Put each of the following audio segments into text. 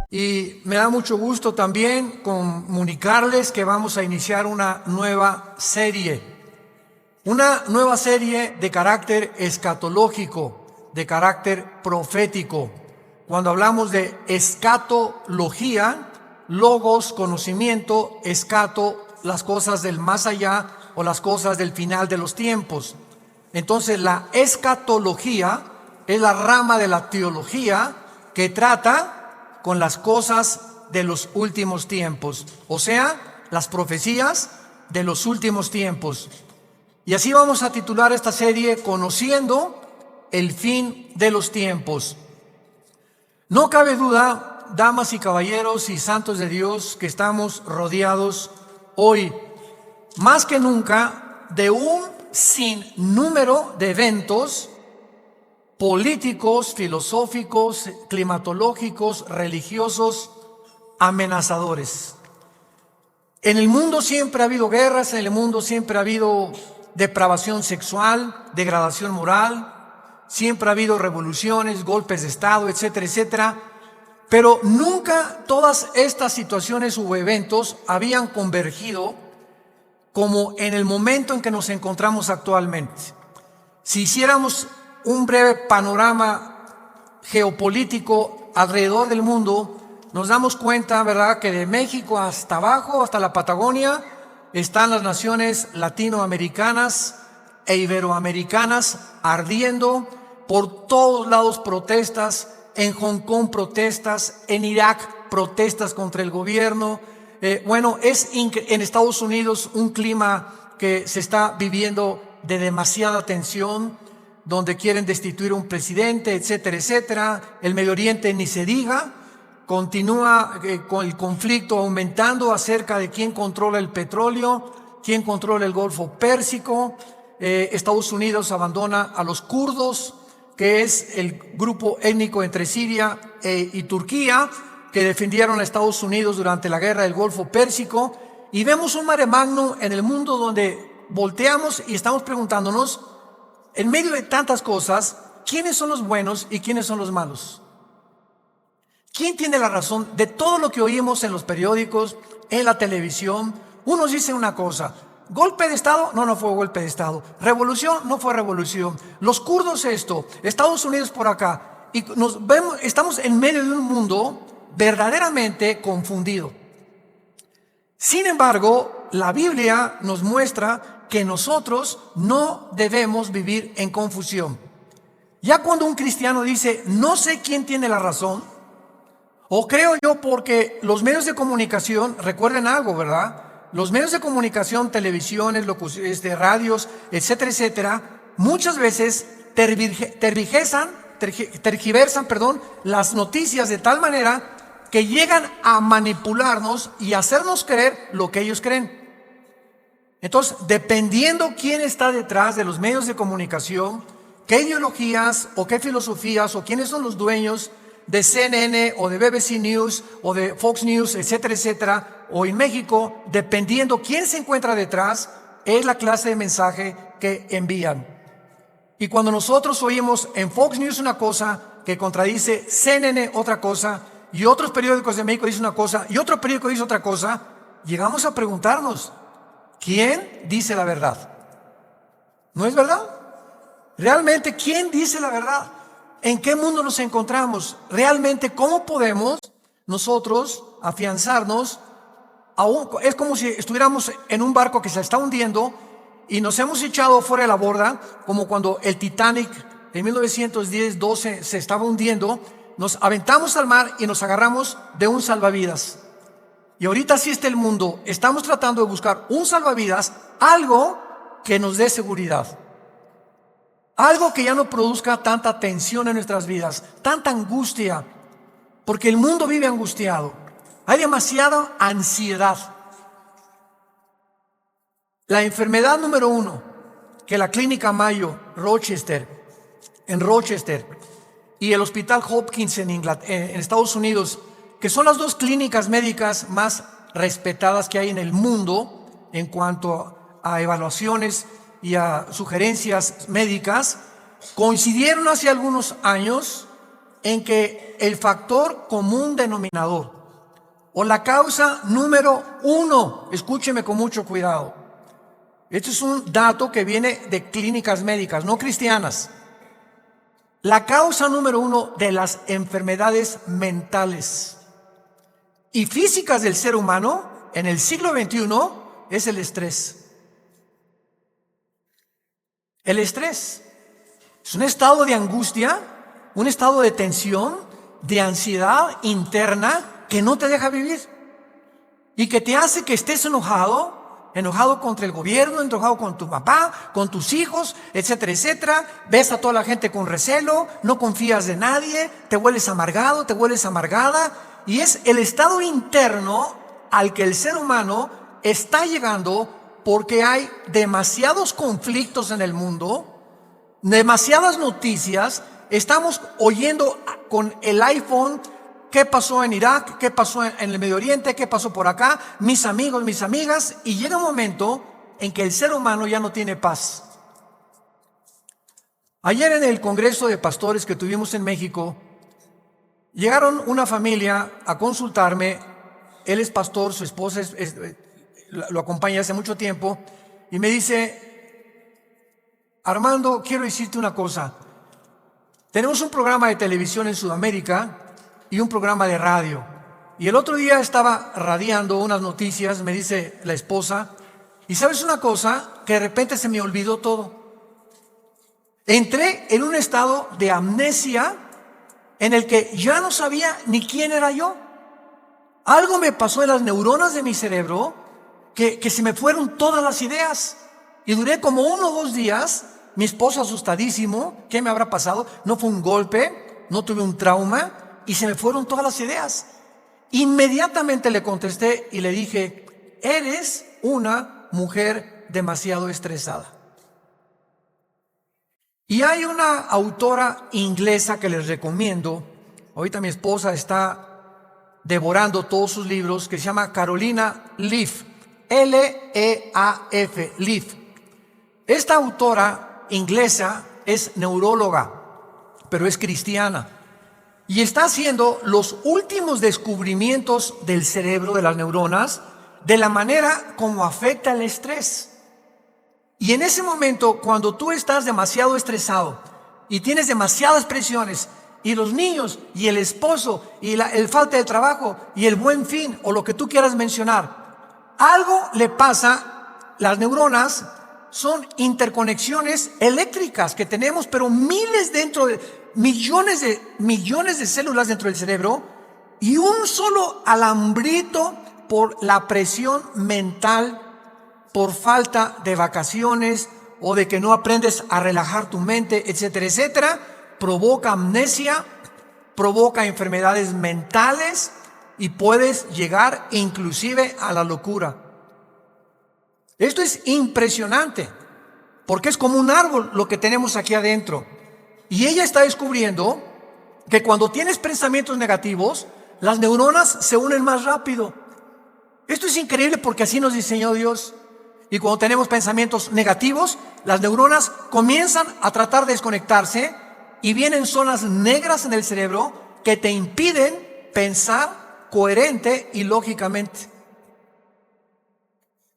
Y me da mucho gusto también comunicarles que vamos a iniciar una nueva serie de carácter escatológico, de carácter profético. Cuando hablamos de escatología, logos, conocimiento, escato, las cosas del más allá o las cosas del final de los tiempos. Entonces la escatología es la rama de la teología que trata con las cosas de los últimos tiempos, o sea, las profecías de los últimos tiempos. Y así vamos a titular esta serie, Conociendo el fin de los tiempos. No cabe duda, damas y caballeros y santos de Dios, que estamos rodeados hoy, más que nunca, de un sinnúmero de eventos políticos, filosóficos, climatológicos, religiosos, amenazadores. En el mundo siempre ha habido guerras, en el mundo siempre ha habido depravación sexual, degradación moral, siempre ha habido revoluciones, golpes de Estado, etcétera, etcétera. Pero nunca todas estas situaciones u eventos habían convergido como en el momento en que nos encontramos actualmente. Si hiciéramos un breve panorama geopolítico alrededor del mundo, nos damos cuenta, ¿verdad?, que de México hasta abajo, hasta la Patagonia, están las naciones latinoamericanas e iberoamericanas ardiendo. Por todos lados protestas, en Hong Kong protestas, en Irak protestas contra el gobierno. Es en Estados Unidos un clima que se está viviendo de demasiada tensión, donde quieren destituir un presidente, etcétera, etcétera. El Medio Oriente ni se diga, continúa con el conflicto aumentando acerca de quién controla el petróleo, quién controla el Golfo Pérsico. Estados Unidos abandona a los kurdos, que es el grupo étnico entre Siria y Turquía, que defendieron a Estados Unidos durante la guerra del Golfo Pérsico. Y vemos un mare magnum en el mundo donde volteamos y estamos preguntándonos, en medio de tantas cosas, ¿quiénes son los buenos y quiénes son los malos? ¿Quién tiene la razón de todo lo que oímos en los periódicos, en la televisión? Unos dicen una cosa, golpe de Estado, no fue golpe de Estado, revolución, no fue revolución, los kurdos esto, Estados Unidos por acá, y estamos en medio de un mundo verdaderamente confundido. Sin embargo, la Biblia nos muestra que nosotros no debemos vivir en confusión. Ya cuando un cristiano dice, no sé quién tiene la razón, o creo yo porque los medios de comunicación, recuerden algo, ¿verdad? Los medios de comunicación, televisiones, radios, etcétera, etcétera, muchas veces tergiversan, las noticias de tal manera que llegan a manipularnos y hacernos creer lo que ellos creen. Entonces, dependiendo quién está detrás de los medios de comunicación, qué ideologías o qué filosofías o quiénes son los dueños de CNN o de BBC News o de Fox News, etcétera, etcétera, o en México, dependiendo quién se encuentra detrás, es la clase de mensaje que envían. Y cuando nosotros oímos en Fox News una cosa que contradice CNN otra cosa, y otros periódicos de México dicen una cosa, y otro periódico dice otra cosa, llegamos a preguntarnos, ¿quién dice la verdad? ¿No es verdad? Realmente, ¿quién dice la verdad? ¿En qué mundo nos encontramos? Realmente, ¿cómo podemos nosotros afianzarnos? Es como si estuviéramos en un barco que se está hundiendo y nos hemos echado fuera de la borda, como cuando el Titanic en 1910-12 se estaba hundiendo. Nos aventamos al mar y nos agarramos de un salvavidas. Y ahorita así está el mundo. Estamos tratando de buscar un salvavidas, algo que nos dé seguridad. Algo que ya no produzca tanta tensión en nuestras vidas, tanta angustia, porque el mundo vive angustiado. Hay demasiada ansiedad. La enfermedad número 1 que la Clínica Mayo en Rochester y el Hospital Hopkins en Estados Unidos, que son las dos clínicas médicas más respetadas que hay en el mundo en cuanto a evaluaciones y a sugerencias médicas, coincidieron hace algunos años en que el factor común denominador o la causa número uno, escúcheme con mucho cuidado, este es un dato que viene de clínicas médicas, no cristianas, la causa número uno de las enfermedades mentales y físicas del ser humano en el siglo XXI es el estrés. El estrés es un estado de angustia, un estado de tensión, de ansiedad interna que no te deja vivir y que te hace que estés enojado contra el gobierno, enojado con tu papá, con tus hijos, etcétera, etcétera. Ves a toda la gente con recelo, no confías de nadie, te vuelves amargado, te vuelves amargada, y es el estado interno al que el ser humano está llegando porque hay demasiados conflictos en el mundo, demasiadas noticias. Estamos oyendo con el iPhone qué pasó en Irak, qué pasó en el Medio Oriente, qué pasó por acá, mis amigos, mis amigas, y llega un momento en que el ser humano ya no tiene paz. Ayer en el Congreso de Pastores que tuvimos en México, llegaron una familia a consultarme. Él es pastor, su esposa lo acompaña hace mucho tiempo, y me dice: Armando, quiero decirte una cosa. Tenemos un programa de televisión en Sudamérica y un programa de radio. Y el otro día estaba radiando unas noticias, me dice la esposa, y ¿sabes una cosa? Que de repente se me olvidó todo. Entré en un estado de amnesia en el que ya no sabía ni quién era yo. Algo me pasó en las neuronas de mi cerebro que se me fueron todas las ideas. Y duré como 1 o 2 días, mi esposo asustadísimo, ¿qué me habrá pasado? No fue un golpe, no tuve un trauma, y se me fueron todas las ideas. Inmediatamente le contesté y le dije: eres una mujer demasiado estresada. Y hay una autora inglesa que les recomiendo. Ahorita mi esposa está devorando todos sus libros, que se llama Carolina Leaf, L-E-A-F, Leaf. Esta autora inglesa es neuróloga, pero es cristiana, y está haciendo los últimos descubrimientos del cerebro, de las neuronas, de la manera como afecta el estrés. Y en ese momento, cuando tú estás demasiado estresado y tienes demasiadas presiones, y los niños, y el esposo, y el falta de trabajo, y el buen fin, o lo que tú quieras mencionar, algo le pasa. Las neuronas son interconexiones eléctricas que tenemos, pero millones de células dentro del cerebro, y un solo alambrito por la presión mental, por falta de vacaciones o de que no aprendes a relajar tu mente, etcétera, etcétera, provoca amnesia, provoca enfermedades mentales y puedes llegar inclusive a la locura. Esto es impresionante, porque es como un árbol lo que tenemos aquí adentro. Y ella está descubriendo que cuando tienes pensamientos negativos, las neuronas se unen más rápido. Esto es increíble, porque así nos diseñó Dios. Y cuando tenemos pensamientos negativos, las neuronas comienzan a tratar de desconectarse y vienen zonas negras en el cerebro que te impiden pensar coherente y lógicamente.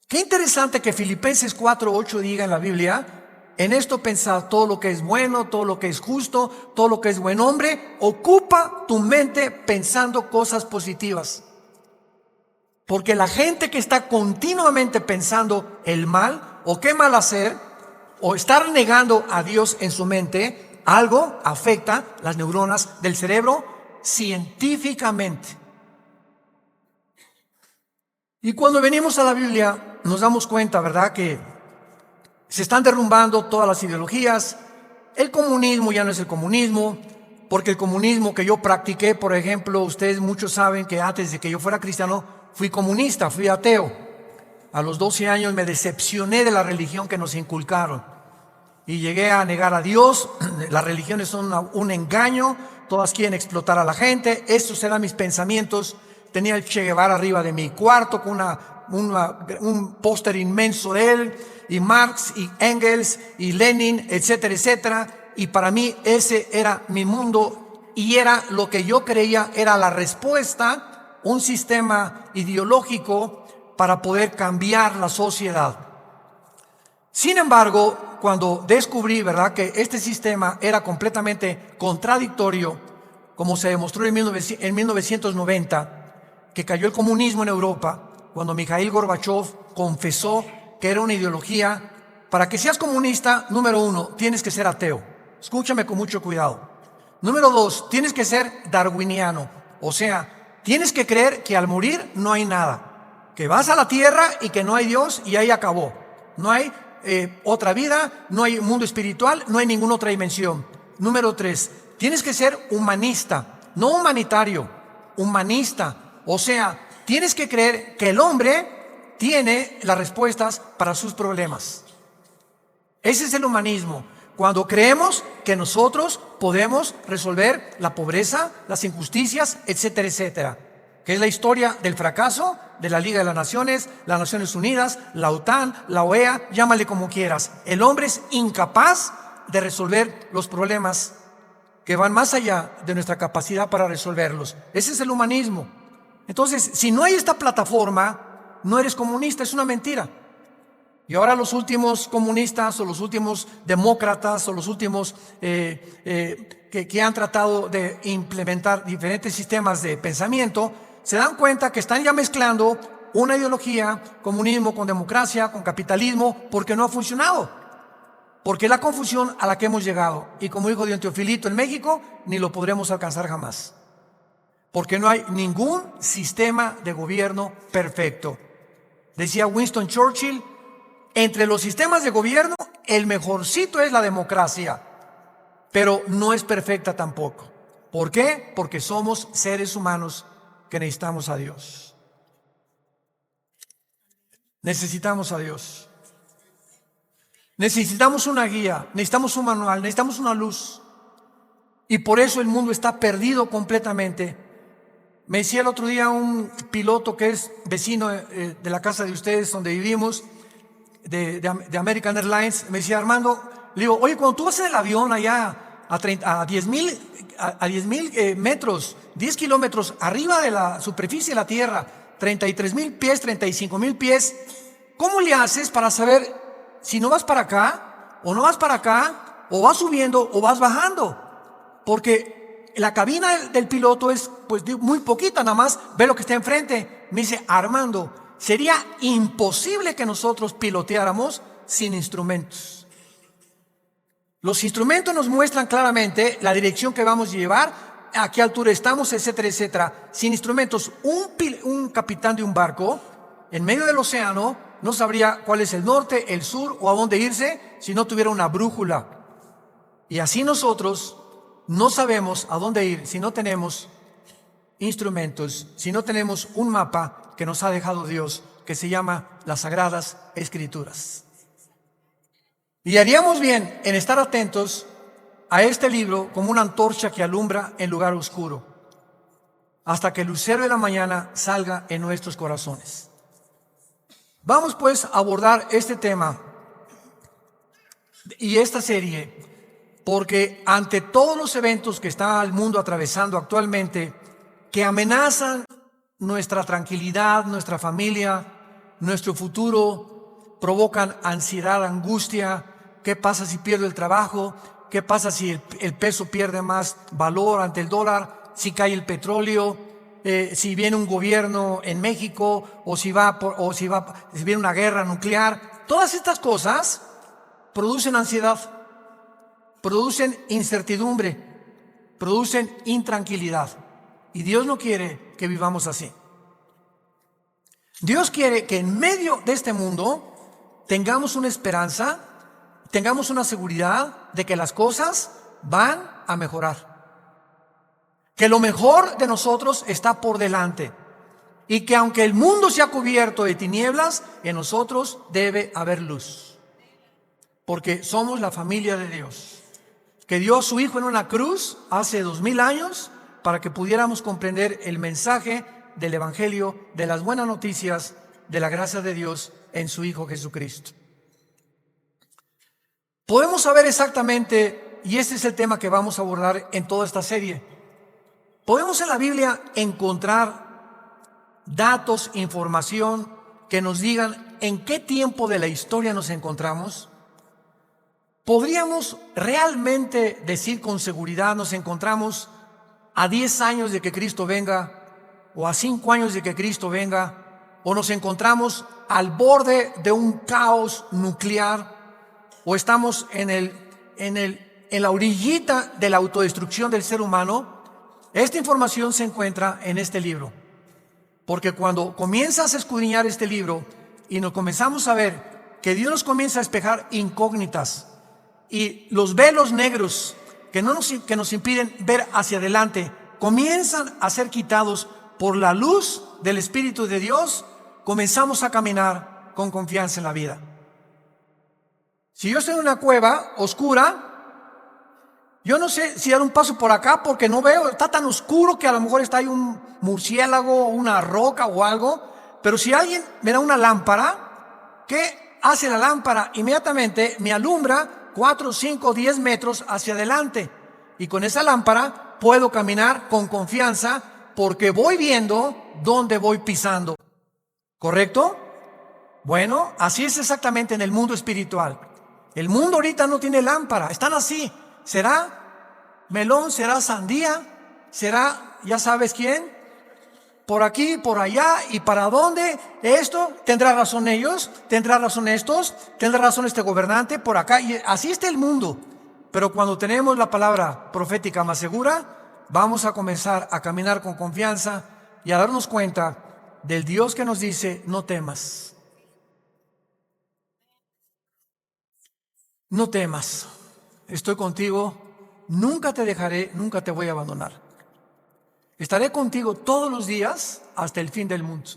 Qué interesante que Filipenses 4:8 diga en la Biblia: en esto pensad, todo lo que es bueno, todo lo que es justo, todo lo que es buen hombre, ocupa tu mente pensando cosas positivas. Porque la gente que está continuamente pensando el mal, o qué mal hacer, o estar negando a Dios en su mente, algo afecta las neuronas del cerebro científicamente. Y cuando venimos a la Biblia, nos damos cuenta, ¿verdad?, que se están derrumbando todas las ideologías. El comunismo ya no es el comunismo, porque el comunismo que yo practiqué, por ejemplo, ustedes muchos saben que antes de que yo fuera cristiano, fui comunista, fui ateo. A los 12 años me decepcioné de la religión que nos inculcaron y llegué a negar a Dios. Las religiones son un engaño, todas quieren explotar a la gente. Estos eran mis pensamientos. Tenía el Che Guevara arriba de mi cuarto con un póster inmenso de él, y Marx y Engels y Lenin, etcétera, etcétera. Y para mí ese era mi mundo. y era lo que yo creía era la respuesta, un sistema ideológico para poder cambiar la sociedad. Sin embargo, cuando descubrí, ¿verdad?, que este sistema era completamente contradictorio, como se demostró en 1990, que cayó el comunismo en Europa, cuando Mikhail Gorbachev confesó que era una ideología. Para que seas comunista, número 1, tienes que ser ateo. Escúchame con mucho cuidado. Número 2, tienes que ser darwiniano. O sea, tienes que creer que al morir no hay nada. Que vas a la tierra y que no hay Dios y ahí acabó. No hay otra vida, no hay mundo espiritual, no hay ninguna otra dimensión. Número 3, tienes que ser humanista, no humanitario, humanista. O sea, tienes que creer que el hombre tiene las respuestas para sus problemas. Ese es el humanismo. Cuando creemos que nosotros podemos resolver la pobreza, las injusticias, etcétera, etcétera. Que es la historia del fracaso de la Liga de las Naciones, las Naciones Unidas, la OTAN, la OEA, llámale como quieras. El hombre es incapaz de resolver los problemas que van más allá de nuestra capacidad para resolverlos. Ese es el humanismo. Entonces, si no hay esta plataforma, no eres comunista, es una mentira. Y ahora los últimos comunistas o los últimos demócratas o los últimos que han tratado de implementar diferentes sistemas de pensamiento, se dan cuenta que están ya mezclando una ideología, comunismo con democracia, con capitalismo, porque no ha funcionado. Porque es la confusión a la que hemos llegado. Y como dijo Don Teofilito en México, ni lo podremos alcanzar jamás. Porque no hay ningún sistema de gobierno perfecto. Decía Winston Churchill, entre los sistemas de gobierno, el mejorcito es la democracia, pero no es perfecta tampoco. ¿Por qué? Porque somos seres humanos que necesitamos a Dios. Necesitamos a Dios. Necesitamos una guía, necesitamos un manual, necesitamos una luz. Y por eso el mundo está perdido completamente. Me decía el otro día un piloto que es vecino de la casa de ustedes donde vivimos, de American Airlines, me decía: Armando, le digo, oye, cuando tú vas en el avión allá a 10,000 metros, 10 kilómetros arriba de la superficie de la Tierra, 33,000 pies, 35,000 pies, ¿cómo le haces para saber si no vas para acá o no vas para acá, o vas subiendo o vas bajando? Porque la cabina del piloto es pues muy poquita, nada más ve lo que está enfrente. Me dice: Armando, sería imposible que nosotros piloteáramos sin instrumentos. Los instrumentos nos muestran claramente la dirección que vamos a llevar, a qué altura estamos, etcétera, etcétera. Sin instrumentos, un capitán de un barco en medio del océano no sabría cuál es el norte, el sur o a dónde irse si no tuviera una brújula. Y así nosotros no sabemos a dónde ir si no tenemos instrumentos, si no tenemos un mapa que nos ha dejado Dios, que se llama las Sagradas Escrituras. Y haríamos bien en estar atentos a este libro como una antorcha que alumbra en lugar oscuro, hasta que el lucero de la mañana salga en nuestros corazones. Vamos pues a abordar este tema y esta serie, porque ante todos los eventos que está el mundo atravesando actualmente, que amenazan nuestra tranquilidad, nuestra familia, nuestro futuro, provocan ansiedad, angustia. ¿Qué pasa si pierdo el trabajo? ¿Qué pasa si el peso pierde más valor ante el dólar? Si cae el petróleo, si viene un gobierno en México, o si viene una guerra nuclear. Todas estas cosas producen ansiedad, producen incertidumbre, producen intranquilidad. Y Dios no quiere que vivamos así. Dios quiere que en medio de este mundo tengamos una esperanza, tengamos una seguridad de que las cosas van a mejorar. Que lo mejor de nosotros está por delante. Y que aunque el mundo se ha cubierto de tinieblas, en nosotros debe haber luz. Porque somos la familia de Dios, que dio a su Hijo en una cruz hace 2000 años para que pudiéramos comprender el mensaje del Evangelio, de las buenas noticias, de la gracia de Dios en su Hijo Jesucristo. Podemos saber exactamente, y este es el tema que vamos a abordar en toda esta serie, Podemos en la Biblia encontrar datos, información que nos digan en qué tiempo de la historia nos encontramos. ¿Podríamos realmente decir con seguridad nos encontramos a 10 años de que Cristo venga, o a 5 años de que Cristo venga, o nos encontramos al borde de un caos nuclear, o estamos en la orillita de la autodestrucción del ser humano? Esta información se encuentra en este libro, porque cuando comienzas a escudriñar este libro y nos comenzamos a ver que Dios nos comienza a despejar incógnitas y los velos negros que nos impiden ver hacia adelante comienzan a ser quitados por la luz del Espíritu de Dios, comenzamos a caminar con confianza en la vida. Si yo estoy en una cueva oscura, yo no sé si dar un paso por acá porque no veo, está tan oscuro que a lo mejor está ahí un murciélago, una roca o algo. Pero si alguien me da una lámpara, ¿qué hace la lámpara? Inmediatamente me alumbra 4, 5, 10 metros hacia adelante. Y con esa lámpara puedo caminar con confianza porque voy viendo dónde voy pisando. ¿Correcto? Bueno, así es exactamente en el mundo espiritual. El mundo ahorita no tiene lámpara, están así. ¿Será melón? ¿Será sandía? ¿Será ya sabes quién? Por aquí, por allá, ¿y para dónde? Esto, ¿tendrá razón ellos? ¿Tendrá razón estos? ¿Tendrá razón este gobernante? Por acá, y así está el mundo. Pero cuando tenemos la palabra profética más segura, vamos a comenzar a caminar con confianza y a darnos cuenta del Dios que nos dice: no temas. No temas, estoy contigo, nunca te dejaré, nunca te voy a abandonar. Estaré contigo todos los días hasta el fin del mundo.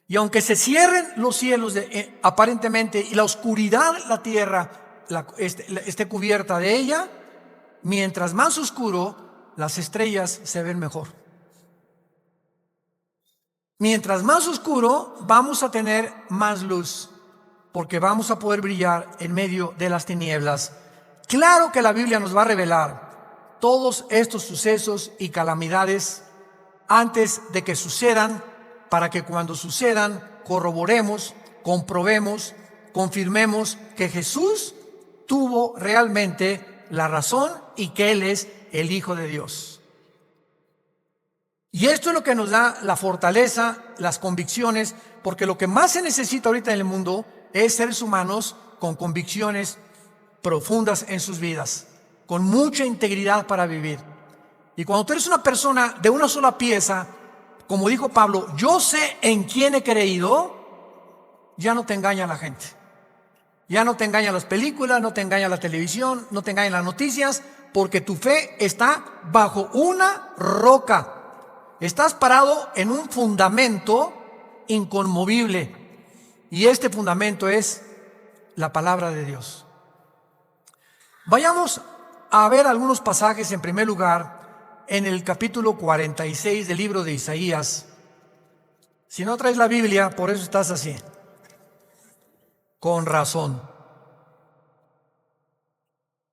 Y aunque se cierren los cielos aparentemente y la oscuridad, la tierra esté cubierta de ella, mientras más oscuro, las estrellas se ven mejor. Mientras más oscuro, vamos a tener más luz, porque vamos a poder brillar en medio de las tinieblas. Claro que la Biblia nos va a revelar todos estos sucesos y calamidades antes de que sucedan, para que cuando sucedan corroboremos, comprobemos, confirmemos que Jesús tuvo realmente la razón y que Él es el Hijo de Dios. Y esto es lo que nos da la fortaleza, las convicciones, porque lo que más se necesita ahorita en el mundo es seres humanos con convicciones profundas en sus vidas, con mucha integridad para vivir. Y cuando tú eres una persona de una sola pieza, como dijo Pablo, yo sé en quién he creído, ya no te engaña la gente. Ya no te engañan las películas, no te engaña la televisión, no te engañan las noticias, porque tu fe está bajo una roca. Estás parado en un fundamento inconmovible. Y este fundamento es la palabra de Dios. Vayamos a ver algunos pasajes. En primer lugar, en el capítulo 46 del libro de Isaías. Si no traes la Biblia, por eso estás así. Con razón.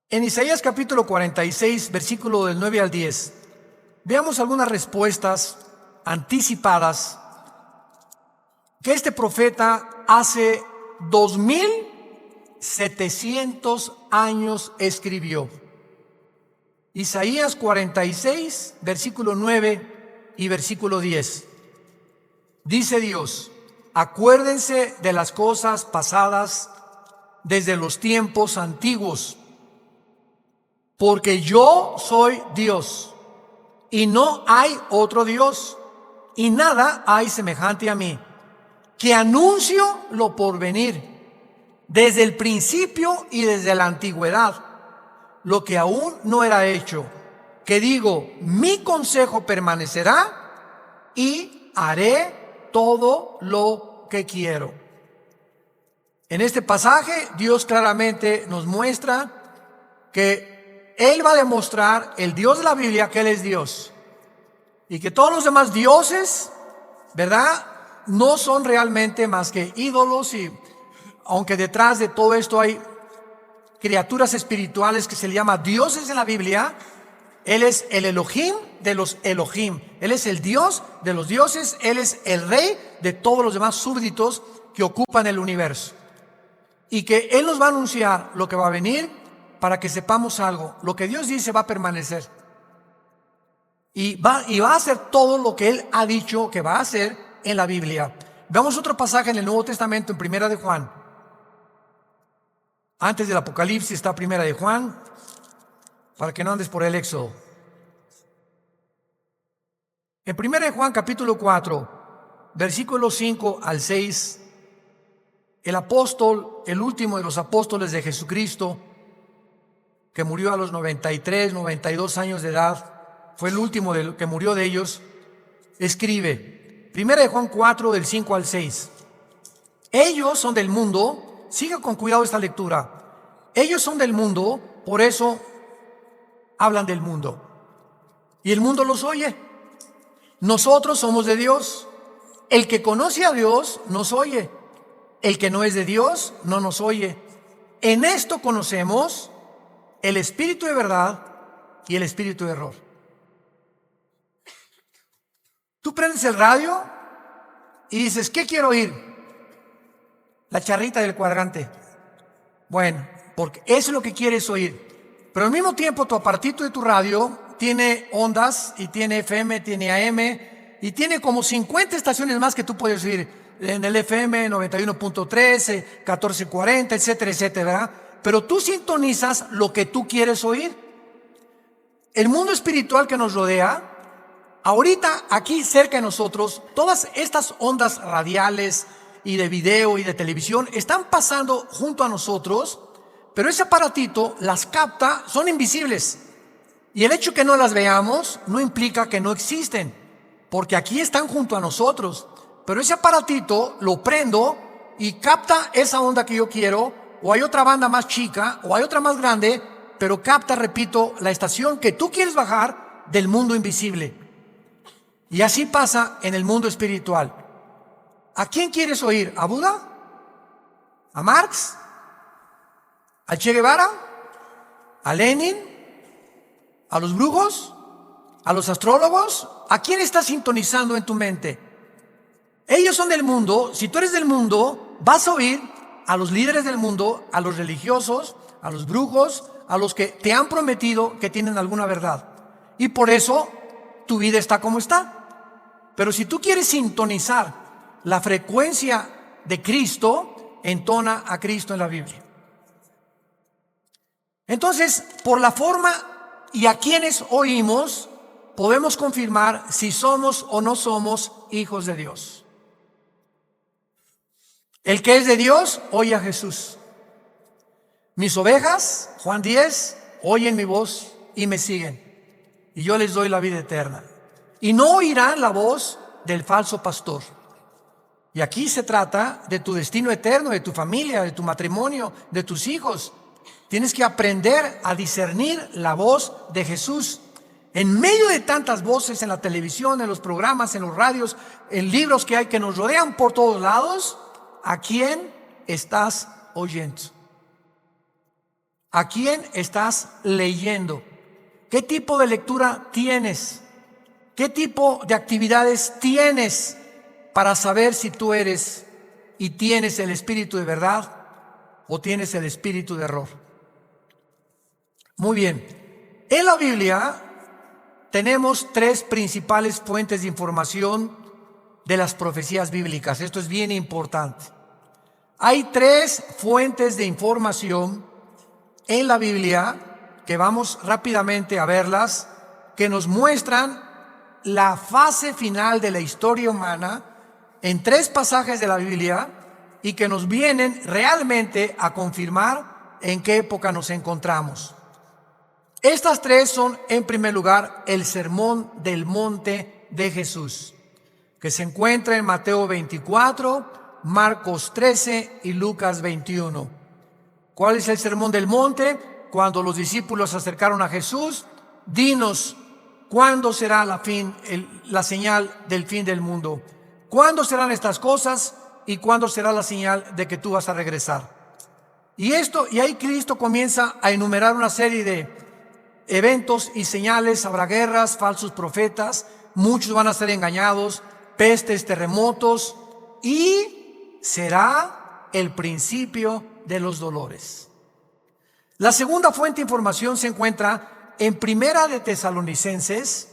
En Isaías capítulo 46, versículo del 9 al 10, veamos algunas respuestas anticipadas que este profeta hace 2700 años escribió. Isaías 46, versículo 9 y versículo 10. Dice Dios: acuérdense de las cosas pasadas desde los tiempos antiguos, porque yo soy Dios y no hay otro Dios, y nada hay semejante a mí, que anuncio lo porvenir, desde el principio y desde la antigüedad, lo que aún no era hecho, que digo, mi consejo permanecerá y haré todo lo que quiero. En este pasaje Dios claramente nos muestra que Él va a demostrar, el Dios de la Biblia, que Él es Dios, y que todos los demás dioses, ¿verdad?, no son realmente más que ídolos. Y aunque detrás de todo esto hay criaturas espirituales que se le llama dioses en la Biblia, Él es el Elohim de los Elohim. Él es el Dios de los dioses. Él es el rey de todos los demás súbditos que ocupan el universo. Y que Él nos va a anunciar lo que va a venir para que sepamos algo. Lo que Dios dice va a permanecer. Y va a hacer todo lo que Él ha dicho que va a hacer en la Biblia. Veamos otro pasaje en el Nuevo Testamento, en Primera de Juan. Antes del Apocalipsis está Primera de Juan, para que no andes por el Éxodo. En Primera de Juan, capítulo 4, versículos 5 al 6, el apóstol, el último de los apóstoles de Jesucristo, que murió a los 93, 92 años de edad, fue el último que murió de ellos, escribe, Primera de Juan 4, del 5 al 6. Ellos son del mundo, siga con cuidado esta lectura, ellos son del mundo, por eso hablan del mundo. Y el mundo los oye. Nosotros somos de Dios. El que conoce a Dios nos oye. El que no es de Dios no nos oye. En esto conocemos el espíritu de verdad y el espíritu de error. Tú prendes el radio y dices, ¿qué quiero oír? La charrita del cuadrante. Bueno, porque eso es lo que quieres oír. Pero al mismo tiempo tu aparatito de tu radio tiene ondas y tiene FM, tiene AM y tiene como 50 estaciones más que tú puedes oír. En el FM 91.3, 1440, etcétera, etcétera, ¿verdad? Pero tú sintonizas lo que tú quieres oír. El mundo espiritual que nos rodea, ahorita aquí cerca de nosotros, todas estas ondas radiales y de video y de televisión están pasando junto a nosotros, pero ese aparatito las capta, son invisibles. Y el hecho que no las veamos no implica que no existen, porque aquí están junto a nosotros. Pero ese aparatito lo prendo y capta esa onda que yo quiero, o hay otra banda más chica, o hay otra más grande, pero capta, repito, la estación que tú quieres bajar del mundo invisible. Y así pasa en el mundo espiritual. ¿A quién quieres oír? ¿A Buda? ¿A Marx? ¿A Che Guevara? ¿A Lenin? ¿A los brujos? ¿A los astrólogos? ¿A quién estás sintonizando en tu mente? Ellos son del mundo. Si tú eres del mundo, vas a oír a los líderes del mundo, a los religiosos, a los brujos, a los que te han prometido que tienen alguna verdad. Y por eso tu vida está como está. Pero si tú quieres sintonizar la frecuencia de Cristo, entona a Cristo en la Biblia. Entonces, por la forma y a quienes oímos, podemos confirmar si somos o no somos hijos de Dios. El que es de Dios, oye a Jesús. Mis ovejas, Juan 10, oyen mi voz y me siguen. Y yo les doy la vida eterna. Y no oirán la voz del falso pastor. Y aquí se trata de tu destino eterno, de tu familia, de tu matrimonio, de tus hijos. Tienes que aprender a discernir la voz de Jesús. En medio de tantas voces en la televisión, en los programas, en los radios, en libros que hay que nos rodean por todos lados, ¿a quién estás oyendo? ¿A quién estás leyendo? ¿Qué tipo de lectura tienes? ¿Qué tipo de actividades tienes para saber si tú eres y tienes el espíritu de verdad o tienes el espíritu de error? Muy bien. En la Biblia tenemos tres principales fuentes de información de las profecías bíblicas. Esto es bien importante. Hay tres fuentes de información en la Biblia que vamos rápidamente a verlas, que nos muestran la fase final de la historia humana en tres pasajes de la Biblia y que nos vienen realmente a confirmar en qué época nos encontramos. Estas tres son, en primer lugar, el Sermón del Monte de Jesús, que se encuentra en Mateo 24, Marcos 13 y Lucas 21. ¿Cuál es el Sermón del Monte? Cuando los discípulos se acercaron a Jesús, dinos, ¿cuándo será la señal del fin del mundo? ¿Cuándo serán estas cosas y cuándo será la señal de que tú vas a regresar? Y ahí Cristo comienza a enumerar una serie eventos y señales, habrá guerras, falsos profetas, muchos van a ser engañados, pestes, terremotos, y será el principio de los dolores. La segunda fuente de información se encuentra en Primera de Tesalonicenses,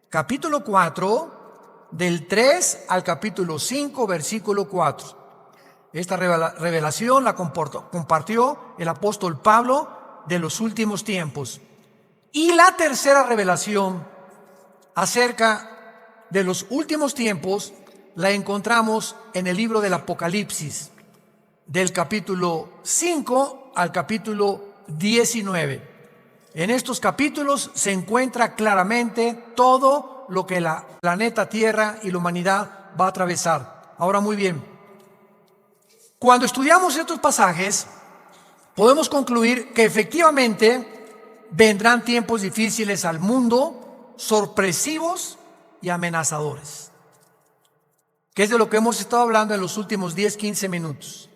capítulo 4, del 3 al capítulo 5, versículo 4. Esta revelación la compartió el apóstol Pablo de los últimos tiempos. Y la tercera revelación acerca de los últimos tiempos la encontramos en el libro del Apocalipsis, del capítulo 5 al capítulo 19. En estos capítulos se encuentra claramente todo lo que la planeta Tierra y la humanidad va a atravesar. Ahora, muy bien, cuando estudiamos estos pasajes, podemos concluir que efectivamente vendrán tiempos difíciles al mundo, sorpresivos y amenazadores, que es de lo que hemos estado hablando en los últimos 10-15 minutos.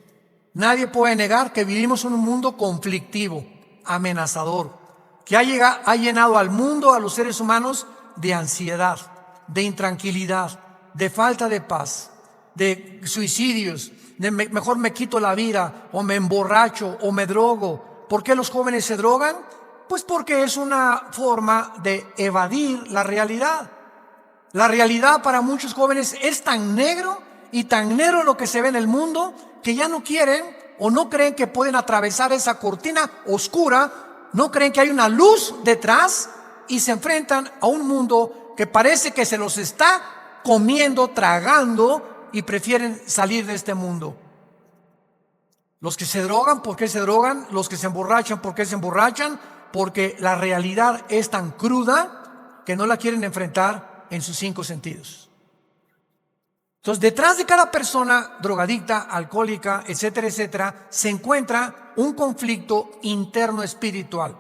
Nadie puede negar que vivimos en un mundo conflictivo, amenazador, que ha llenado al mundo, a los seres humanos, de ansiedad, de intranquilidad, de falta de paz, de suicidios, de mejor me quito la vida, o me emborracho, o me drogo. ¿Por qué los jóvenes se drogan? Pues porque es una forma de evadir la realidad. La realidad para muchos jóvenes es tan negro y tan negro lo que se ve en el mundo que ya no quieren o no creen que pueden atravesar esa cortina oscura, no creen que hay una luz detrás y se enfrentan a un mundo que parece que se los está comiendo, tragando, y prefieren salir de este mundo. Los que se drogan, ¿por qué se drogan? Los que se emborrachan, ¿por qué se emborrachan? Porque la realidad es tan cruda que no la quieren enfrentar en sus 5 sentidos. Entonces, detrás de cada persona drogadicta, alcohólica, etcétera, etcétera, se encuentra un conflicto interno espiritual.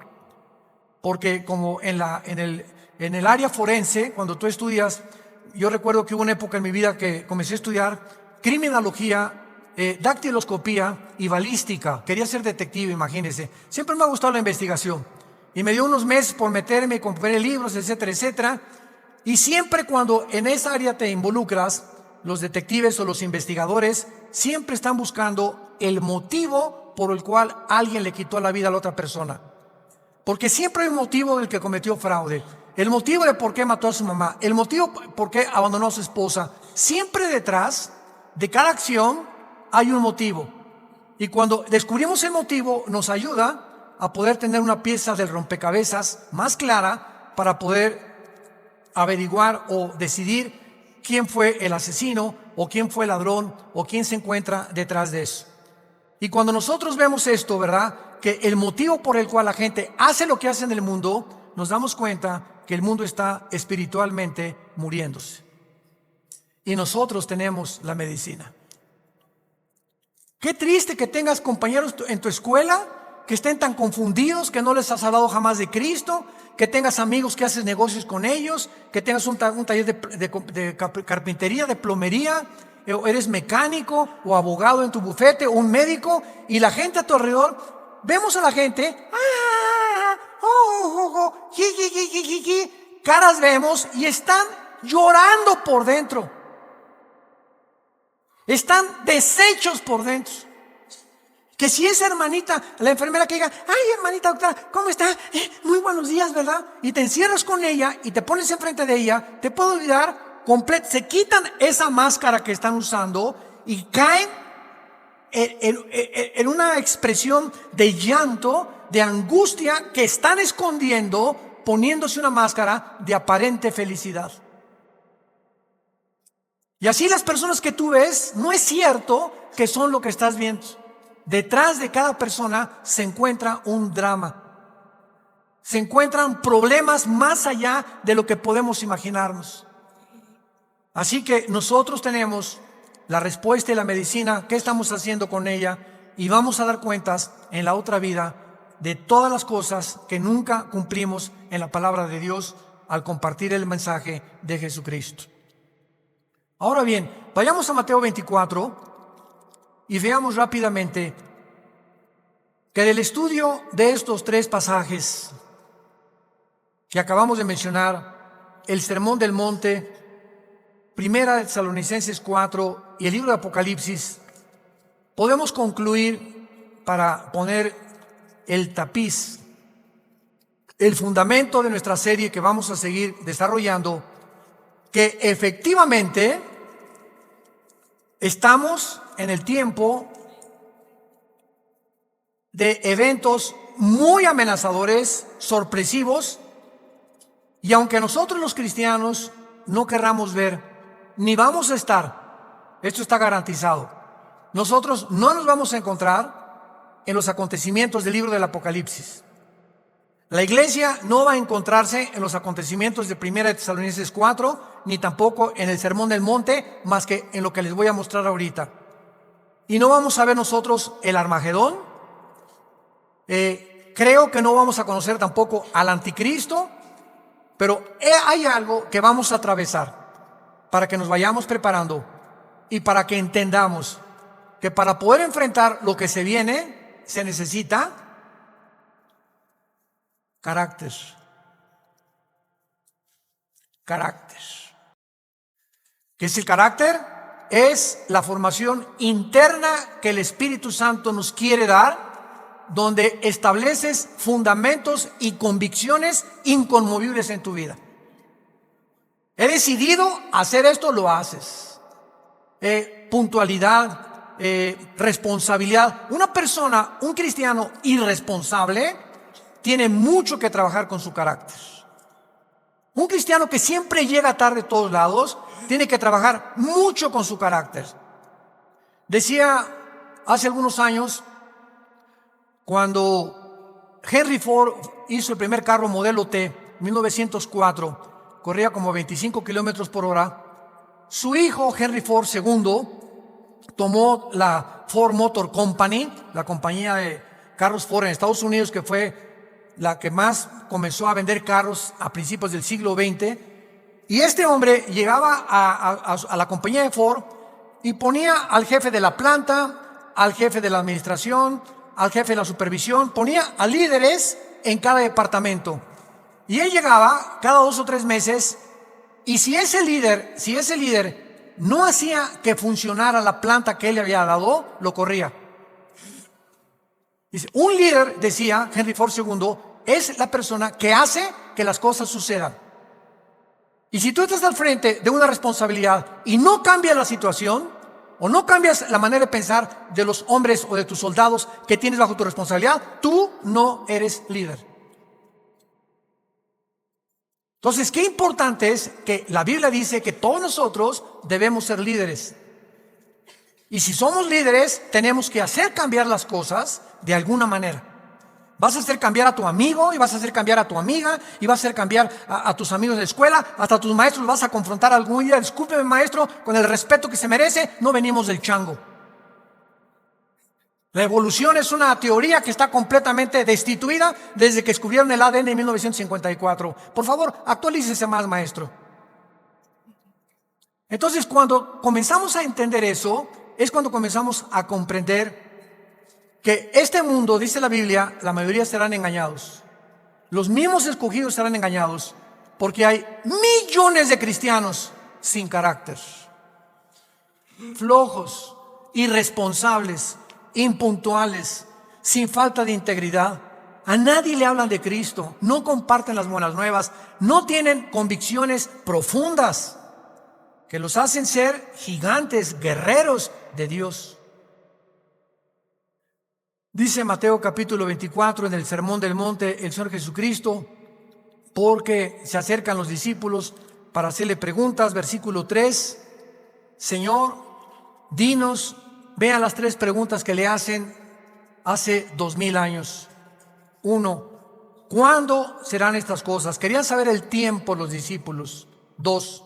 Porque como en el área forense, cuando tú estudias, yo recuerdo que hubo una época en mi vida que comencé a estudiar criminología, dactiloscopía y balística. Quería ser detective, imagínense. Siempre me ha gustado la investigación. Y me dio unos meses por meterme, compré libros, etcétera, etcétera. Y siempre cuando en esa área te involucras, los detectives o los investigadores siempre están buscando el motivo por el cual alguien le quitó la vida a la otra persona. Porque siempre hay un motivo del que cometió fraude. El motivo de por qué mató a su mamá, el motivo por qué abandonó a su esposa. Siempre detrás de cada acción hay un motivo. Y cuando descubrimos el motivo, nos ayuda a poder tener una pieza del rompecabezas más clara para poder averiguar o decidir quién fue el asesino o quién fue el ladrón o quién se encuentra detrás de eso. Y cuando nosotros vemos esto, ¿verdad? Que el motivo por el cual la gente hace lo que hace en el mundo, nos damos cuenta que el mundo está espiritualmente muriéndose. Y nosotros tenemos la medicina. Qué triste que tengas compañeros en tu escuela que estén tan confundidos, que no les has hablado jamás de Cristo, que tengas amigos que haces negocios con ellos, que tengas un taller de carpintería, de plomería, o eres mecánico o abogado en tu bufete o un médico, y la gente a tu alrededor, vemos a la gente, caras vemos y están llorando por dentro. Están deshechos por dentro. Que si esa hermanita, la enfermera que diga, ay hermanita doctora, ¿cómo está? Muy buenos días, ¿verdad? Y te encierras con ella y te pones enfrente de ella, te puede olvidar completo. Se quitan esa máscara que están usando y caen en una expresión de llanto, de angustia, que están escondiendo, poniéndose una máscara de aparente felicidad. Y así las personas que tú ves, no es cierto que son lo que estás viendo. Detrás de cada persona se encuentra un drama. Se encuentran problemas más allá de lo que podemos imaginarnos. Así que nosotros tenemos la respuesta y la medicina. ¿Qué estamos haciendo con ella? Y vamos a dar cuentas en la otra vida de todas las cosas que nunca cumplimos en la palabra de Dios al compartir el mensaje de Jesucristo. Ahora bien, vayamos a Mateo 24 y veamos rápidamente que del estudio de estos 3 pasajes que acabamos de mencionar, el Sermón del Monte, Primera de Tesalonicenses 4 y el libro de Apocalipsis, podemos concluir, para poner el tapiz, el fundamento de nuestra serie que vamos a seguir desarrollando, que efectivamente estamos en el tiempo de eventos muy amenazadores, sorpresivos, y aunque nosotros los cristianos no querramos ver, ni vamos a estar, esto está garantizado, nosotros no nos vamos a encontrar en los acontecimientos del libro del Apocalipsis. La iglesia no va a encontrarse en los acontecimientos de Primera de Tesalonicenses 4, ni tampoco en el Sermón del Monte, más que en lo que les voy a mostrar ahorita. Y no vamos a ver nosotros el Armagedón. Creo que no vamos a conocer tampoco al Anticristo, pero hay algo que vamos a atravesar para que nos vayamos preparando y para que entendamos que para poder enfrentar lo que se viene se necesita carácter. Carácter. ¿Qué es el carácter? Es la formación interna que el Espíritu Santo nos quiere dar, donde estableces fundamentos y convicciones inconmovibles en tu vida. He decidido hacer esto, lo haces. Puntualidad, responsabilidad. Una persona, un cristiano irresponsable, tiene mucho que trabajar con su carácter. Un cristiano que siempre llega tarde a todos lados, tiene que trabajar mucho con su carácter. Decía hace algunos años, cuando Henry Ford hizo el primer carro modelo T, 1904, corría como 25 kilómetros por hora, su hijo Henry Ford II tomó la Ford Motor Company, la compañía de carros Ford en Estados Unidos, que fue la que más comenzó a vender carros a principios del siglo XX, y este hombre llegaba a la compañía de Ford y ponía al jefe de la planta, al jefe de la administración, al jefe de la supervisión, ponía a líderes en cada departamento. Y él llegaba cada 2 o 3 meses, y si ese líder no hacía que funcionara la planta que él le había dado, lo corría. Dice, un líder, decía Henry Ford II, es la persona que hace que las cosas sucedan. Y si tú estás al frente de una responsabilidad y no cambias la situación, o no cambias la manera de pensar de los hombres o de tus soldados que tienes bajo tu responsabilidad, tú no eres líder. Entonces, qué importante es que la Biblia dice que todos nosotros debemos ser líderes. Y si somos líderes, tenemos que hacer cambiar las cosas de alguna manera. Vas a hacer cambiar a tu amigo, y vas a hacer cambiar a tu amiga, y vas a hacer cambiar a tus amigos de la escuela, hasta a tus maestros vas a confrontar algún día. Discúlpeme, maestro, con el respeto que se merece, no venimos del chango. La evolución es una teoría que está completamente destituida desde que descubrieron el ADN en 1954. Por favor, actualícese más, maestro. Entonces, cuando comenzamos a entender eso, es cuando comenzamos a comprender que este mundo, dice la Biblia, la mayoría serán engañados. Los mismos escogidos serán engañados, porque hay millones de cristianos sin carácter, flojos, irresponsables, impuntuales, sin falta de integridad. A nadie le hablan de Cristo, no comparten las buenas nuevas, no tienen convicciones profundas que los hacen ser gigantes, guerreros de Dios. Dice Mateo capítulo 24 en el Sermón del Monte el Señor Jesucristo, porque se acercan los discípulos para hacerle preguntas. Versículo 3, Señor, dinos, vean las 3 preguntas que le hacen hace 2000 años. 1, ¿cuándo serán estas cosas? Querían saber el tiempo los discípulos. 2,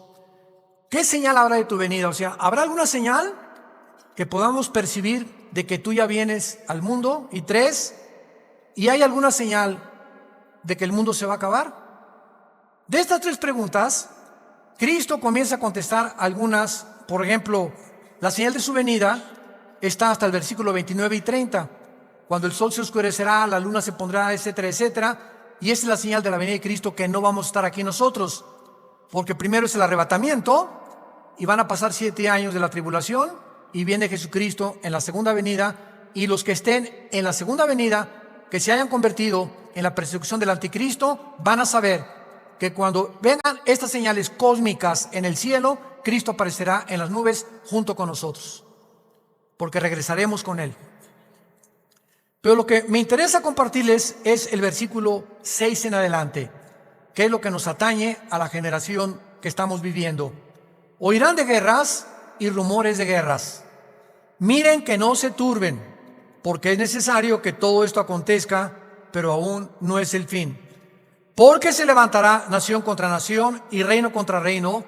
¿qué señal habrá de tu venida? O sea, ¿habrá alguna señal que podamos percibir de que tú ya vienes al mundo? Y 3, ¿y hay alguna señal de que el mundo se va a acabar? De estas 3 preguntas, Cristo comienza a contestar algunas. Por ejemplo, la señal de su venida está hasta el versículo 29 y 30, cuando el sol se oscurecerá, la luna se pondrá, etcétera, etcétera. y esa es la señal de la venida de Cristo, que no vamos a estar aquí nosotros, porque primero es el arrebatamiento y van a pasar 7 años de la tribulación y viene Jesucristo en la segunda venida, y los que estén en la segunda venida, que se hayan convertido en la persecución del anticristo, van a saber que cuando vengan estas señales cósmicas en el cielo, Cristo aparecerá en las nubes junto con nosotros, porque regresaremos con Él. Pero lo que me interesa compartirles es el versículo 6 en adelante, que es lo que nos atañe a la generación que estamos viviendo. Oirán de guerras y rumores de guerras. Miren que no se turben, porque es necesario que todo esto acontezca, pero aún no es el fin. Porque se levantará nación contra nación y reino contra reino,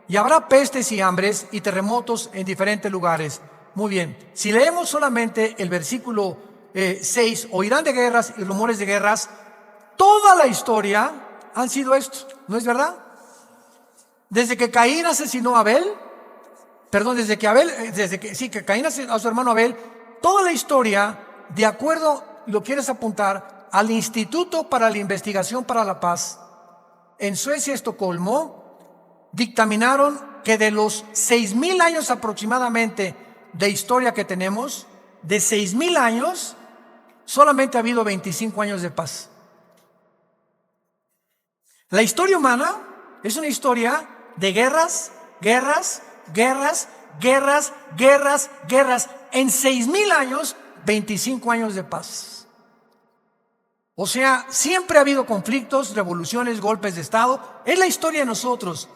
y habrá pestes y hambres y terremotos en diferentes lugares. Muy bien, si leemos solamente el versículo 6, oirán de guerras y rumores de guerras, toda la historia han sido esto, ¿no es verdad? Desde que Caín asesinó a Abel, desde que Caín asesinó a su hermano Abel, toda la historia, de acuerdo, lo quieres apuntar, al Instituto para la Investigación para la Paz, en Suecia, Estocolmo, dictaminaron que de los 6,000 años aproximadamente de historia que tenemos, de 6,000 años, solamente ha habido 25 años de paz. La historia humana es una historia de guerras, guerras, guerras, guerras, guerras, guerras. En 6,000 años, 25 años de paz. O sea, siempre ha habido conflictos, revoluciones, golpes de Estado. Es la historia de nosotros.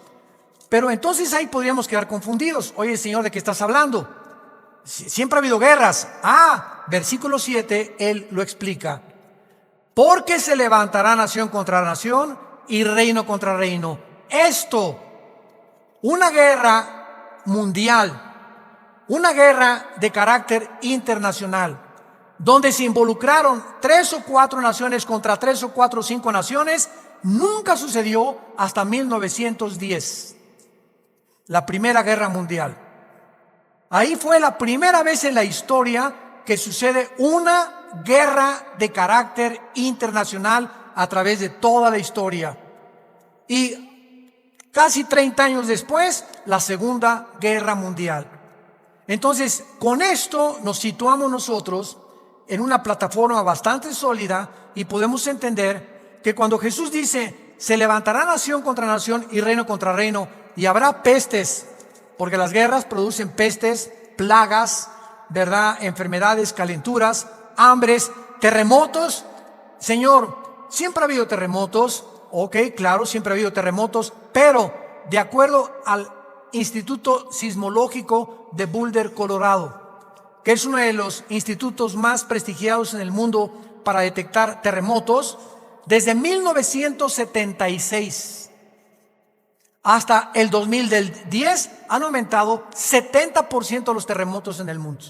Pero entonces ahí podríamos quedar confundidos. Oye, Señor, ¿de qué estás hablando? Siempre ha habido guerras. Versículo 7, Él lo explica. Porque se levantará nación contra nación y reino contra reino. Esto, una guerra mundial, una guerra de carácter internacional, donde se involucraron 3 o 4 naciones contra 3 o 4 o 5 naciones, nunca sucedió hasta 1910, la Primera Guerra Mundial. Ahí fue la primera vez en la historia que sucede una guerra de carácter internacional a través de toda la historia. Y casi 30 años después, la Segunda Guerra Mundial. Entonces, con esto nos situamos nosotros en una plataforma bastante sólida y podemos entender que cuando Jesús dice, se levantará nación contra nación y reino contra reino, y habrá pestes, porque las guerras producen pestes, plagas, ¿verdad? Enfermedades, calenturas, hambres, terremotos. Señor, siempre ha habido terremotos. Ok, claro, siempre ha habido terremotos, pero de acuerdo al Instituto Sismológico de Boulder, Colorado, que es uno de los institutos más prestigiados en el mundo para detectar terremotos, desde 1976 hasta el 2010 han aumentado 70% los terremotos en el mundo.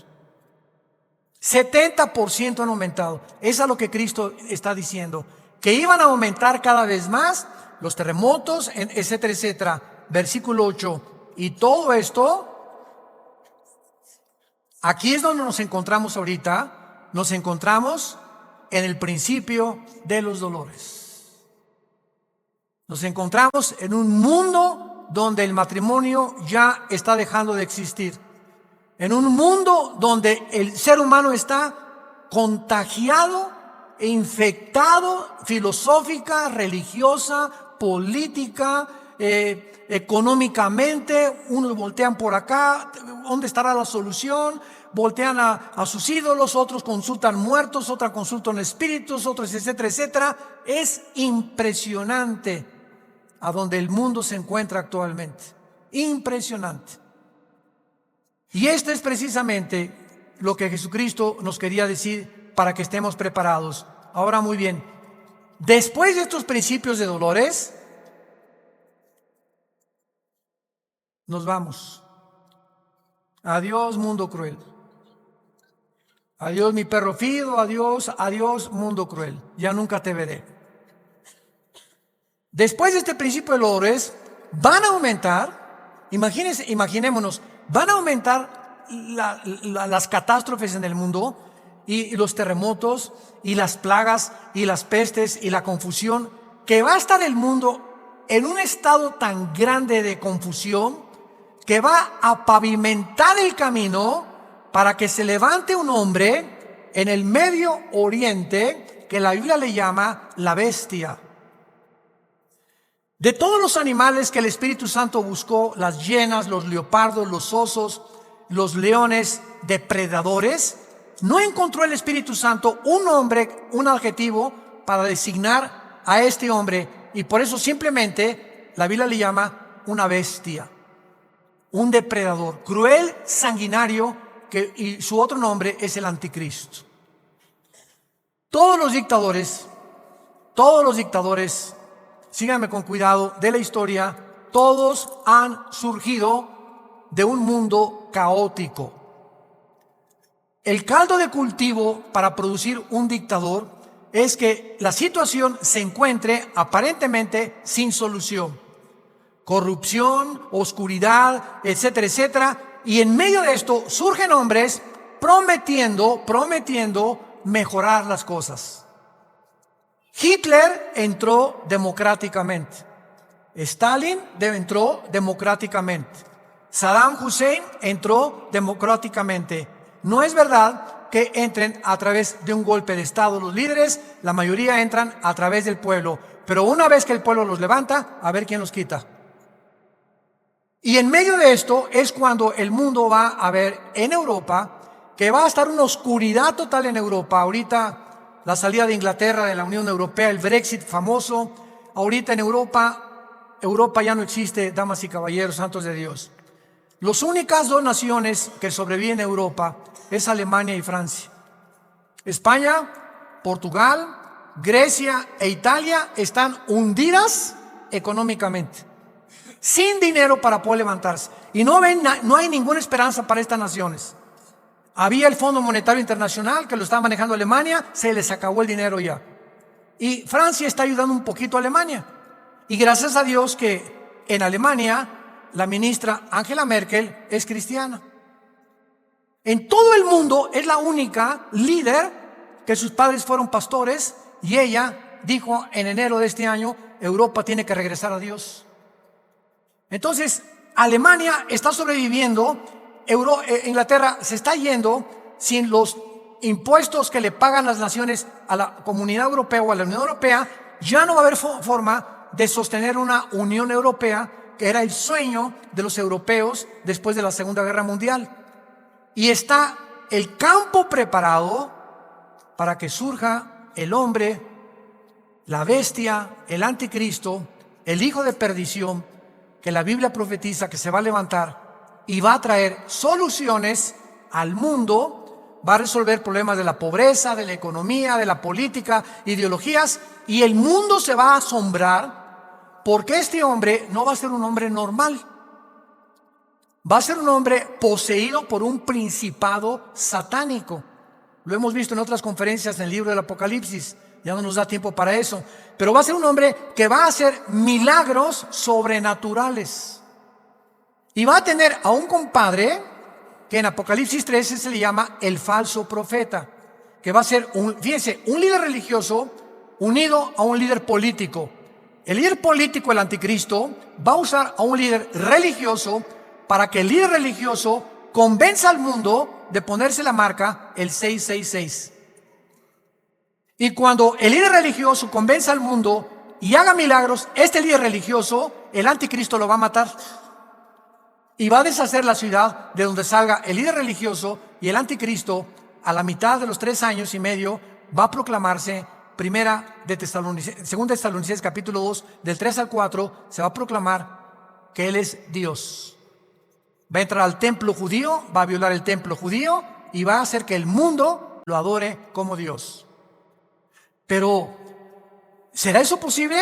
70% han aumentado. Eso es lo que Cristo está diciendo, que iban a aumentar cada vez más los terremotos, etcétera, etcétera. Versículo 8. Y todo esto, aquí es donde nos encontramos ahorita. Nos encontramos en el principio de los dolores. Nos encontramos en un mundo donde el matrimonio ya está dejando de existir. En un mundo donde el ser humano está contagiado e infectado filosófica, religiosa, política, económicamente. Unos voltean por acá, ¿dónde estará la solución? Voltean a sus ídolos, otros consultan muertos, otros consultan espíritus, otros etcétera, etcétera. Es impresionante a donde el mundo se encuentra actualmente. Impresionante. Y esto es precisamente lo que Jesucristo nos quería decir para que estemos preparados. Ahora, muy bien, después de estos principios de dolores, nos vamos. Adiós, mundo cruel. Adiós, mi perro fido. Adiós, adiós, mundo cruel. Ya nunca te veré. Después de este principio de dolores, van a aumentar, imaginémonos, van a aumentar las catástrofes en el mundo, y los terremotos y las plagas y las pestes y la confusión, que va a estar el mundo en un estado tan grande de confusión que va a pavimentar el camino para que se levante un hombre en el Medio Oriente que la Biblia le llama la bestia. De todos los animales que el Espíritu Santo buscó, las hienas, los leopardos, los osos, los leones, depredadores, no encontró el Espíritu Santo un nombre, un adjetivo para designar a este hombre, y por eso simplemente la Biblia le llama una bestia, un depredador, cruel, sanguinario, y su otro nombre es el anticristo. Todos los dictadores, síganme con cuidado, de la historia, todos han surgido de un mundo caótico. El caldo de cultivo para producir un dictador es que la situación se encuentre aparentemente sin solución. Corrupción, oscuridad, etcétera, etcétera. Y en medio de esto surgen hombres prometiendo mejorar las cosas. Hitler entró democráticamente. Stalin entró democráticamente. Saddam Hussein entró democráticamente. No es verdad que entren a través de un golpe de Estado los líderes, la mayoría entran a través del pueblo. Pero una vez que el pueblo los levanta, a ver quién los quita. Y en medio de esto es cuando el mundo va a ver en Europa que va a estar una oscuridad total en Europa. Ahorita la salida de Inglaterra de la Unión Europea, el Brexit famoso. Ahorita en Europa ya no existe, damas y caballeros, santos de Dios. Las únicas dos naciones que sobreviven en Europa es Alemania y Francia. España, Portugal, Grecia e Italia están hundidas económicamente, sin dinero para poder levantarse. Y no hay ninguna esperanza para estas naciones. Había el Fondo Monetario Internacional que lo estaba manejando Alemania, se les acabó el dinero ya. Y Francia está ayudando un poquito a Alemania. Y gracias a Dios que en Alemania la ministra Angela Merkel es cristiana. En todo el mundo es la única líder que sus padres fueron pastores, y ella dijo en enero de este año: Europa tiene que regresar a Dios. Entonces Alemania está sobreviviendo, Inglaterra se está yendo sin los impuestos que le pagan las naciones a la Comunidad Europea o a la Unión Europea. Ya no va a haber forma de sostener una Unión Europea, que era el sueño de los europeos después de la Segunda Guerra Mundial. Y está el campo preparado para que surja el hombre, la bestia, el anticristo, el hijo de perdición, que la Biblia profetiza que se va a levantar y va a traer soluciones al mundo, va a resolver problemas de la pobreza, de la economía, de la política, ideologías, y el mundo se va a asombrar porque este hombre no va a ser un hombre normal. Va a ser un hombre poseído por un principado satánico. Lo hemos visto en otras conferencias en el libro del Apocalipsis. Ya no nos da tiempo para eso. Pero va a ser un hombre que va a hacer milagros sobrenaturales. Y va a tener a un compadre que en Apocalipsis 13 se le llama el falso profeta. Que va a ser, fíjense, un líder religioso unido a un líder político. El líder político, el anticristo, va a usar a un líder religioso para que el líder religioso convenza al mundo de ponerse la marca el 666. Y cuando el líder religioso convenza al mundo y haga milagros, este líder religioso, el anticristo, lo va a matar. Y va a deshacer la ciudad de donde salga el líder religioso, y el anticristo, a la mitad de los 3 años y medio, va a proclamarse. Segunda de Tesalonicenses capítulo 2, del 3 al 4, se va a proclamar que Él es Dios. Va a entrar al templo judío, va a violar el templo judío y va a hacer que el mundo lo adore como Dios. Pero, ¿será eso posible?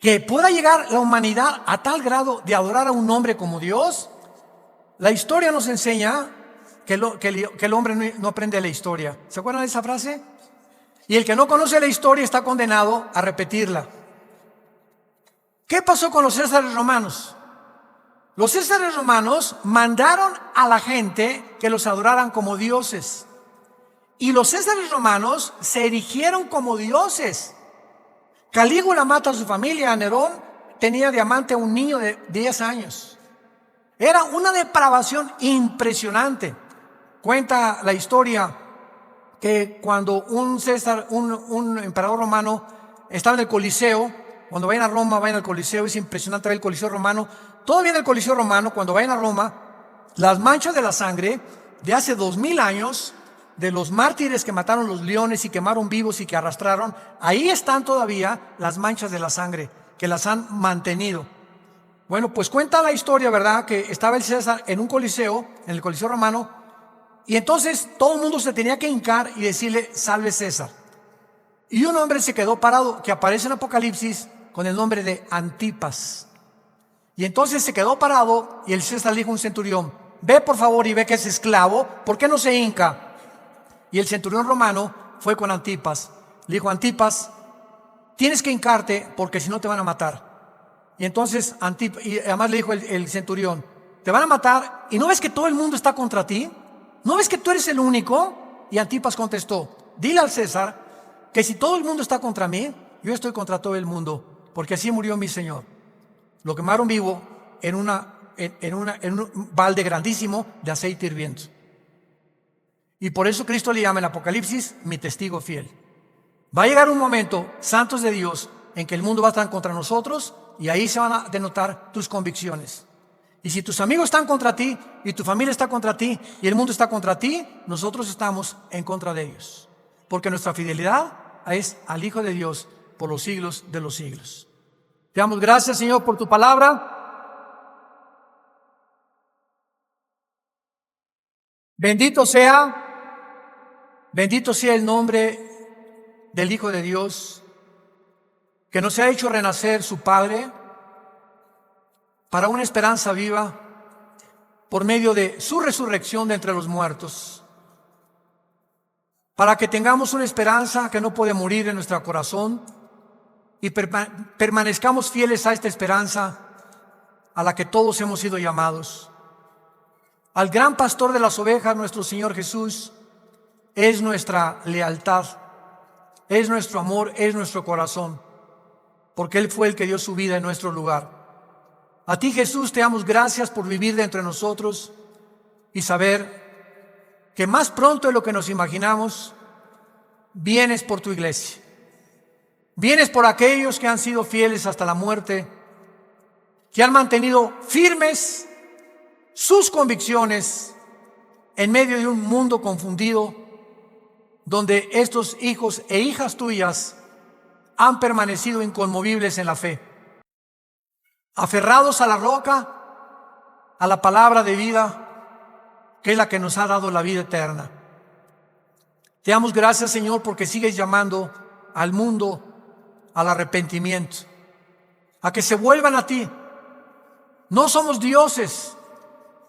¿Que pueda llegar la humanidad a tal grado de adorar a un hombre como Dios? La historia nos enseña que el hombre no aprende la historia. ¿Se acuerdan de esa frase? Y el que no conoce la historia está condenado a repetirla. ¿Qué pasó con los césares romanos? Los césares romanos mandaron a la gente que los adoraran como dioses. Y los césares romanos se erigieron como dioses. Calígula mata a su familia. Nerón tenía de amante a un niño de 10 años. Era una depravación impresionante. Cuenta la historia que cuando un emperador romano estaba en el Coliseo, cuando vayan a Roma, vayan al Coliseo, es impresionante ver el Coliseo romano. Todavía en el Coliseo romano, cuando vayan a Roma, las manchas de la sangre de hace 2000 años, de los mártires que mataron los leones y quemaron vivos y que arrastraron, ahí están todavía las manchas de la sangre, que las han mantenido. Bueno, pues cuenta la historia, ¿verdad?, que estaba el César en un coliseo, en el Coliseo romano, y entonces todo el mundo se tenía que hincar y decirle: salve César. Y un hombre se quedó parado, que aparece en Apocalipsis con el nombre de Antipas. Y entonces se quedó parado y el César le dijo a un centurión: ve por favor y ve que es esclavo, ¿por qué no se hinca? Y el centurión romano fue con Antipas. Le dijo: Antipas, tienes que hincarte porque si no te van a matar. Y entonces y además le dijo el centurión: te van a matar, ¿y no ves que todo el mundo está contra ti? ¿No ves que tú eres el único? Y Antipas contestó: dile al César que si todo el mundo está contra mí, yo estoy contra todo el mundo, porque así murió mi Señor. Lo quemaron vivo en un balde grandísimo de aceite hirviendo. Y por eso Cristo le llama en Apocalipsis mi testigo fiel. Va a llegar un momento, santos de Dios, en que el mundo va a estar contra nosotros, y ahí se van a denotar tus convicciones. Y si tus amigos están contra ti, y tu familia está contra ti, y el mundo está contra ti, nosotros estamos en contra de ellos. Porque nuestra fidelidad es al Hijo de Dios por los siglos de los siglos. Te damos gracias, Señor, por tu palabra. Bendito sea el nombre del Hijo de Dios, que nos ha hecho renacer su Padre para una esperanza viva por medio de su resurrección de entre los muertos, para que tengamos una esperanza que no puede morir en nuestro corazón y permanezcamos fieles a esta esperanza a la que todos hemos sido llamados. Al gran pastor de las ovejas, nuestro Señor Jesús, es nuestra lealtad, es nuestro amor, es nuestro corazón, porque Él fue el que dio su vida en nuestro lugar. A ti, Jesús, te damos gracias por vivir de entre nosotros y saber que más pronto de lo que nos imaginamos, vienes por tu iglesia. Vienes por aquellos que han sido fieles hasta la muerte, que han mantenido firmes sus convicciones en medio de un mundo confundido, donde estos hijos e hijas tuyas han permanecido inconmovibles en la fe, aferrados a la roca, a la palabra de vida, que es la que nos ha dado la vida eterna. Te damos gracias, Señor, porque sigues llamando al mundo al arrepentimiento, a que se vuelvan a ti. No somos dioses,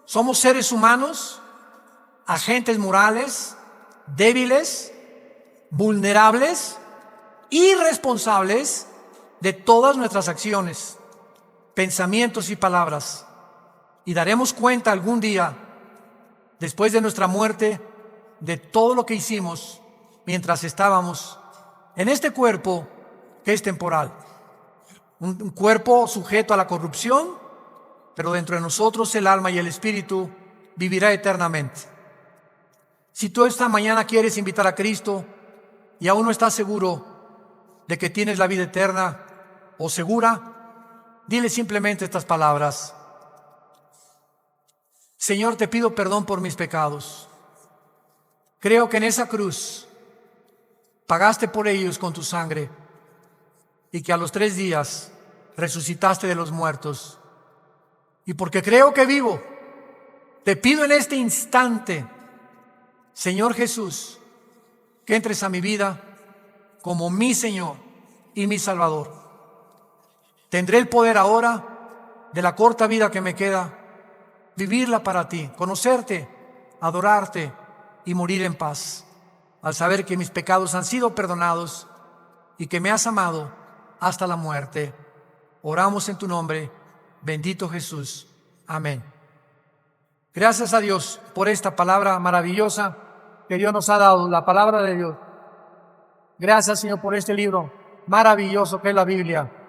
somos seres humanos, agentes morales, débiles, vulnerables, irresponsables de todas nuestras acciones, pensamientos y palabras. Y daremos cuenta algún día, después de nuestra muerte, de todo lo que hicimos mientras estábamos en este cuerpo que es temporal. Un cuerpo sujeto a la corrupción, pero dentro de nosotros el alma y el espíritu vivirá eternamente. Si tú esta mañana quieres invitar a Cristo y aún no estás seguro de que tienes la vida eterna o segura, dile simplemente estas palabras: Señor, te pido perdón por mis pecados. Creo que en esa cruz pagaste por ellos con tu sangre y que a los 3 días resucitaste de los muertos. Y porque creo que vivo, te pido en este instante, Señor Jesús, que entres a mi vida como mi Señor y mi Salvador. Tendré el poder ahora, de la corta vida que me queda, vivirla para ti, conocerte, adorarte y morir en paz, al saber que mis pecados han sido perdonados y que me has amado hasta la muerte. Oramos en tu nombre, bendito Jesús. Amén. Gracias a Dios por esta palabra maravillosa que Dios nos ha dado, la palabra de Dios. Gracias, Señor, por este libro maravilloso que es la Biblia.